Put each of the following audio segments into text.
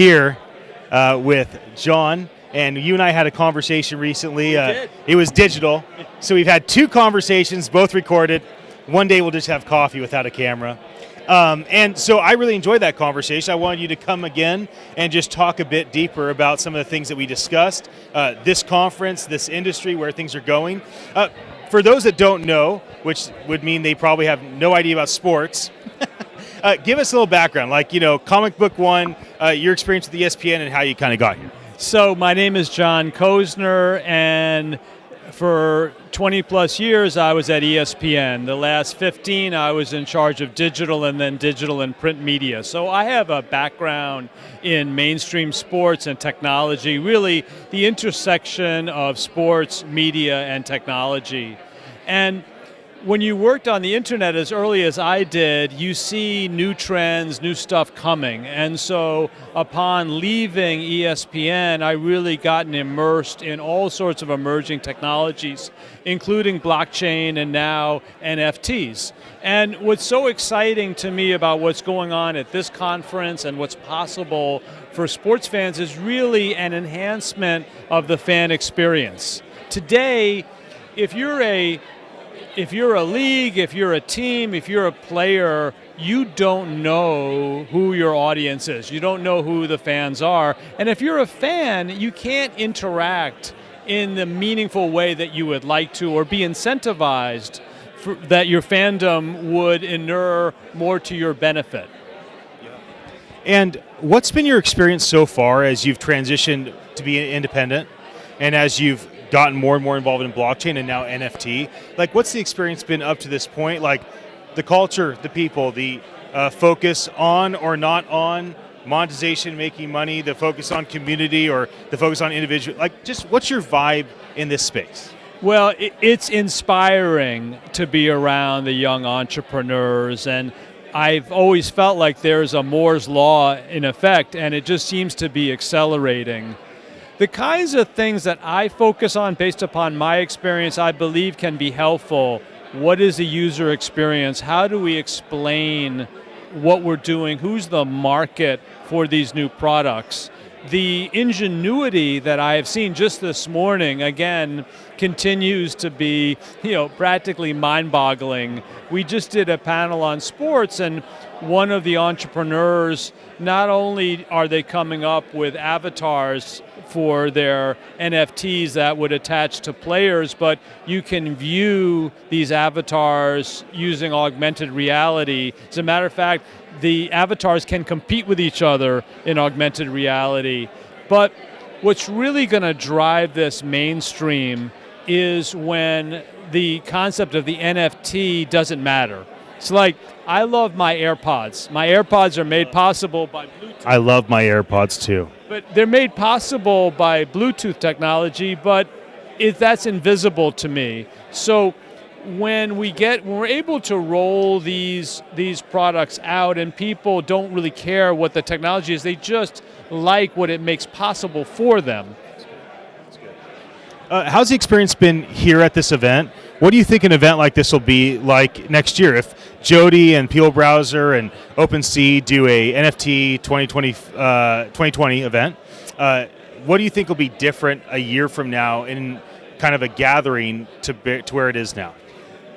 here with John, and you and I had a conversation recently. It was digital, so we've had 2 conversations, both recorded. One day we'll just have coffee without a camera. And so I really enjoyed that conversation. I wanted you to come again and just talk a bit deeper about some of the things that we discussed, this conference, this industry, where things are going. For those that don't know, which would mean they probably have no idea about sports, give us a little background, like, Comic Book One, your experience with ESPN and how you kind of got here. So my name is John Kosner, and for 20 plus years I was at ESPN. The last 15 I was in charge of digital and then digital and print media. So I have a background in mainstream sports and technology, really the intersection of sports, media, and technology. And when you worked on the internet as early as I did, you see new trends, new stuff coming. And so upon leaving ESPN, I really gotten immersed in all sorts of emerging technologies, including blockchain and now NFTs. And what's so exciting to me about what's going on at this conference and what's possible for sports fans is really an enhancement of the fan experience. Today, if you're a league, if you're a team, if you're a player, you don't know who your audience is. You don't know who the fans are. And if you're a fan, you can't interact in the meaningful way that you would like to, or be incentivized that your fandom would inure more to your benefit. And what's been your experience so far as you've transitioned to be independent and as you've gotten more and more involved in blockchain and now NFT? Like, what's the experience been up to this point? Like, the culture, the people, the focus on or not on monetization, making money, the focus on community or the focus on individual, like, just what's your vibe in this space? Well, it's inspiring to be around the young entrepreneurs, and I've always felt like there's a Moore's Law in effect, and it just seems to be accelerating. The kinds of things that I focus on based upon my experience, I believe can be helpful. What is the user experience? How do we explain what we're doing? Who's the market for these new products? The ingenuity that I have seen just this morning, again, continues to be, practically mind-boggling. We just did a panel on sports, and one of the entrepreneurs, not only are they coming up with avatars for their NFTs that would attach to players, but you can view these avatars using augmented reality. As a matter of fact, the avatars can compete with each other in augmented reality. But what's really going to drive this mainstream is when the concept of the NFT doesn't matter. It's like, I love my AirPods. My AirPods are made possible by Bluetooth. I love my AirPods too. But they're made possible by Bluetooth technology, but that's invisible to me. So when we're able to roll these products out and people don't really care what the technology is, they just like what it makes possible for them. That's good. How's the experience been here at this event? What do you think an event like this will be like next year? If Jody and Peel Browser and OpenSea do a NFT 2020 event, what do you think will be different a year from now in kind of a gathering to where it is now?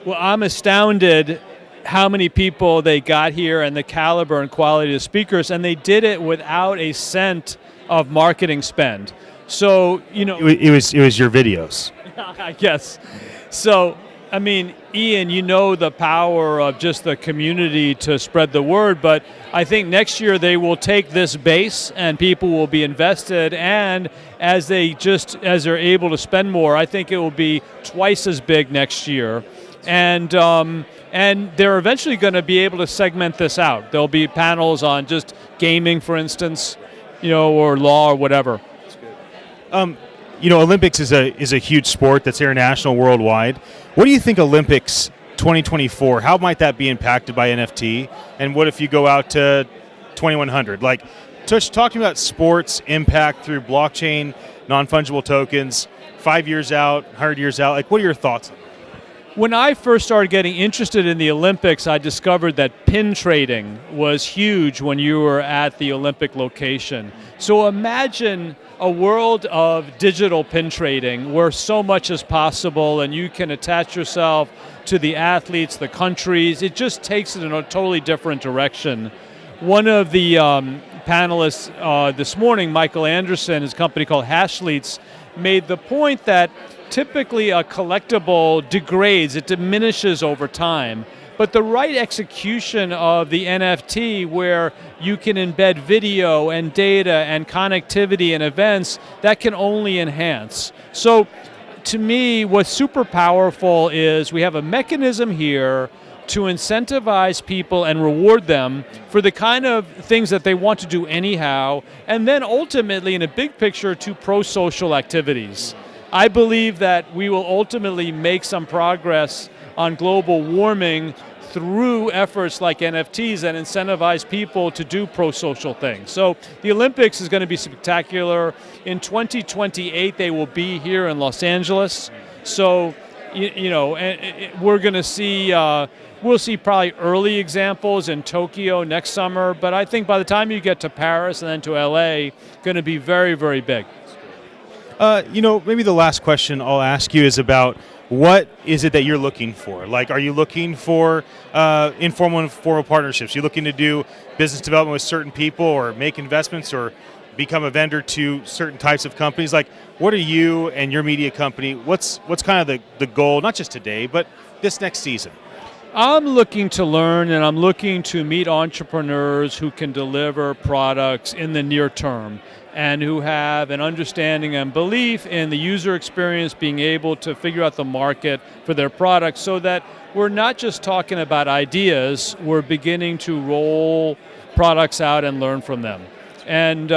Well, I'm astounded how many people they got here and the caliber and quality of speakers, and they did it without a cent of marketing spend. So, it was your videos. I guess. So, I mean, Ian, the power of just the community to spread the word, but I think next year they will take this base and people will be invested, and as they're able to spend more, I think it will be twice as big next year. And they're eventually going to be able to segment this out. There'll be panels on just gaming, for instance, or law or whatever. That's good. Olympics is a huge sport that's international, worldwide. What do you think Olympics 2024, how might that be impacted by NFT? And what if you go out to 2100? Like, talking about sports impact through blockchain, non-fungible tokens, 5 years out, 100 years out, like, what are your thoughts? When I first started getting interested in the Olympics, I discovered that pin trading was huge when you were at the Olympic location. So imagine a world of digital pin trading where so much is possible and you can attach yourself to the athletes, the countries. It just takes it in a totally different direction. One of the panelists this morning, Michael Anderson, his company called Hashleets, made the point that typically a collectible degrades, it diminishes over time. But the right execution of the NFT, where you can embed video and data and connectivity and events, that can only enhance. So to me, what's super powerful is we have a mechanism here to incentivize people and reward them for the kind of things that they want to do anyhow, and then ultimately, in a big picture, to pro-social activities. I believe that we will ultimately make some progress on global warming through efforts like NFTs that incentivize people to do pro-social things. So the Olympics is going to be spectacular. In 2028, they will be here in Los Angeles. So, we're going to see, we'll see probably early examples in Tokyo next summer, but I think by the time you get to Paris and then to LA, going to be very, very big. Maybe the last question I'll ask you is about what is it that you're looking for? Like, are you looking for informal and formal partnerships? You're looking to do business development with certain people or make investments or become a vendor to certain types of companies? Like, what are you and your media company, what's kind of the goal, not just today, but this next season? I'm looking to learn and I'm looking to meet entrepreneurs who can deliver products in the near term and who have an understanding and belief in the user experience, being able to figure out the market for their products so that we're not just talking about ideas, we're beginning to roll products out and learn from them. And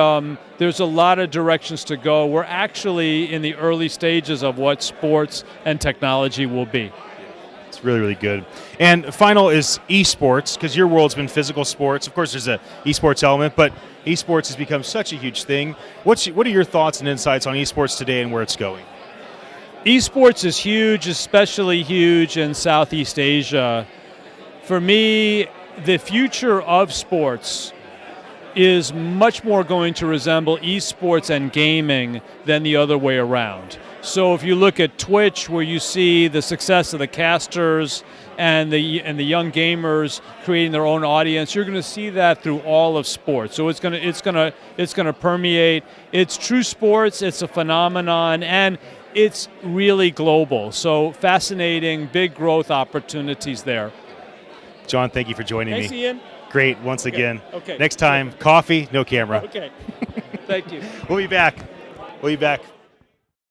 there's a lot of directions to go. We're actually in the early stages of what sports and technology will be. It's really, really good. And final is esports, because your world's been physical sports. Of course, there's an esports element, but esports has become such a huge thing. What are your thoughts and insights on esports today and where it's going? Esports is huge, especially huge in Southeast Asia. For me, the future of sports is much more going to resemble esports and gaming than the other way around. So if you look at Twitch, where you see the success of the casters and the young gamers creating their own audience, you're going to see that through all of sports. So it's going to permeate. It's true sports. It's a phenomenon, and it's really global. So fascinating, big growth opportunities there. John, thank you for joining me. Thanks, Ian. Great, once again. Okay. Next time, coffee, no camera. Okay. Thank you. We'll be back.